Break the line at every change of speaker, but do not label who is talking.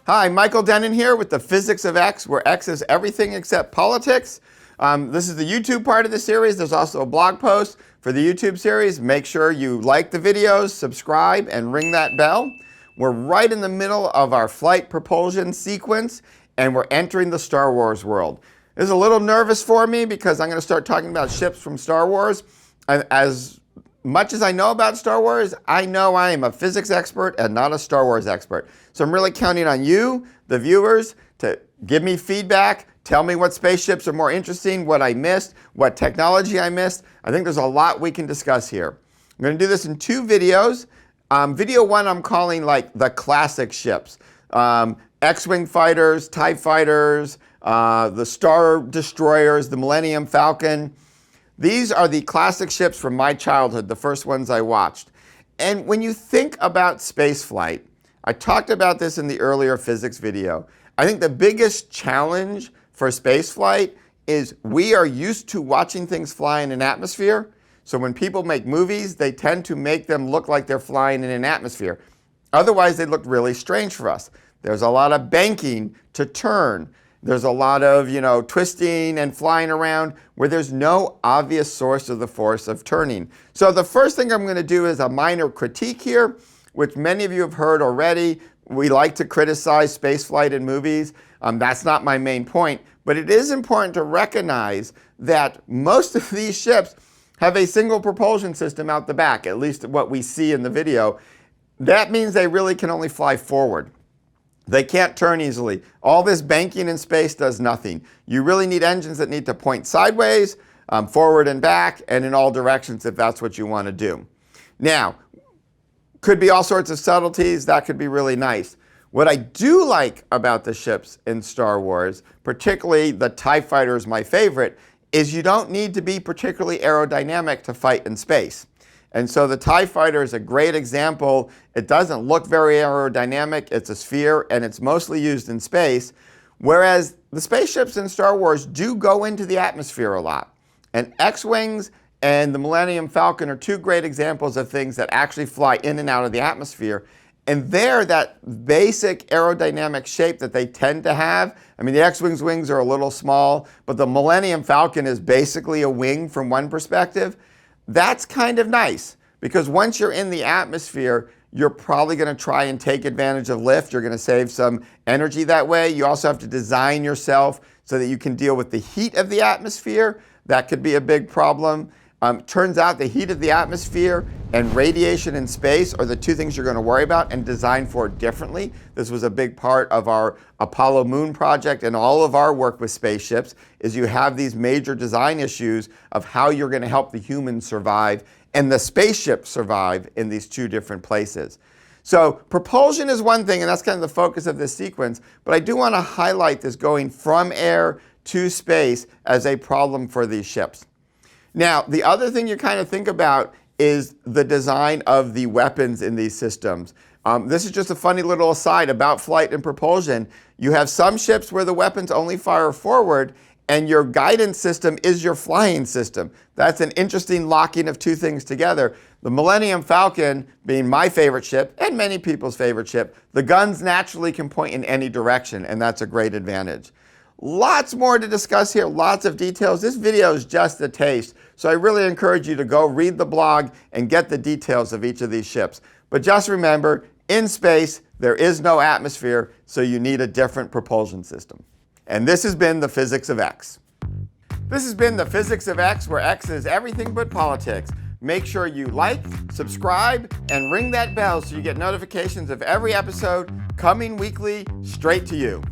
Hi, Michael Dennin here with the Physics of X, where X is everything except politics. This is the YouTube part of the series. There's also a blog post for the YouTube series. Make sure you like the videos, subscribe, and ring that bell. We're right in the middle of our flight propulsion sequence, and we're entering the Star Wars world. This is a little nervous for me because I'm going to start talking about ships from Star Wars. As much as I know about Star Wars, I know I am a physics expert and not a Star Wars expert. So I'm really counting on you, the viewers, to give me feedback, tell me what spaceships are more interesting, what I missed, what technology I missed. I think there's a lot we can discuss here. I'm going to do this in two videos. Video one I'm calling like the classic ships. X-Wing fighters, TIE fighters, the Star Destroyers, the Millennium Falcon. These are the classic ships from my childhood, the first ones I watched. And when you think about spaceflight, I talked about this in the earlier physics video. I think the biggest challenge for spaceflight is we are used to watching things fly in an atmosphere. So when people make movies, they tend to make them look like they're flying in an atmosphere. Otherwise, they look really strange for us. There's a lot of banking to turn. There's a lot of, twisting and flying around where there's no obvious source of the force of turning. So the first thing I'm going to do is a minor critique here, which many of you have heard already. We like to criticize spaceflight in movies. That's not my main point, but it is important to recognize that most of these ships have a single propulsion system out the back, at least what we see in the video. That means they really can only fly forward. They can't turn easily. All this banking in space does nothing. You really need engines that need to point sideways, forward and back, and in all directions if that's what you want to do. Now, could be all sorts of subtleties. That could be really nice. What I do like about the ships in Star Wars, particularly the TIE fighter is my favorite, is you don't need to be particularly aerodynamic to fight in space. And so the TIE fighter is a great example. It doesn't look very aerodynamic. It's a sphere, and it's mostly used in space, whereas the spaceships in Star Wars do go into the atmosphere a lot. And X-Wings and the Millennium Falcon are two great examples of things that actually fly in and out of the atmosphere. And there, that basic aerodynamic shape that they tend to have, the X-Wing's wings are a little small, but the Millennium Falcon is basically a wing from one perspective. That's kind of nice because once you're in the atmosphere, you're probably going to try and take advantage of lift. You're going to save some energy that way. You also have to design yourself so that you can deal with the heat of the atmosphere. That could be a big problem. Turns out the heat of the atmosphere and radiation in space are the two things you're going to worry about and design for differently. This was a big part of our Apollo Moon project and all of our work with spaceships is you have these major design issues of how you're going to help the humans survive and the spaceship survive in these two different places. So propulsion is one thing, and that's kind of the focus of this sequence, but I do want to highlight this going from air to space as a problem for these ships. Now, the other thing you kind of think about is the design of the weapons in these systems. This is just a funny little aside about flight and propulsion. You have some ships where the weapons only fire forward, and your guidance system is your flying system. That's an interesting locking of two things together. The Millennium Falcon being my favorite ship, and many people's favorite ship, the guns naturally can point in any direction, and that's a great advantage. Lots more to discuss here, lots of details. This video is just a taste, so I really encourage you to go read the blog and get the details of each of these ships. But just remember, in space, there is no atmosphere, so you need a different propulsion system. And this has been the Physics of X. This has been the Physics of X, where X is everything but politics. Make sure you like, subscribe, and ring that bell so you get notifications of every episode coming weekly straight to you.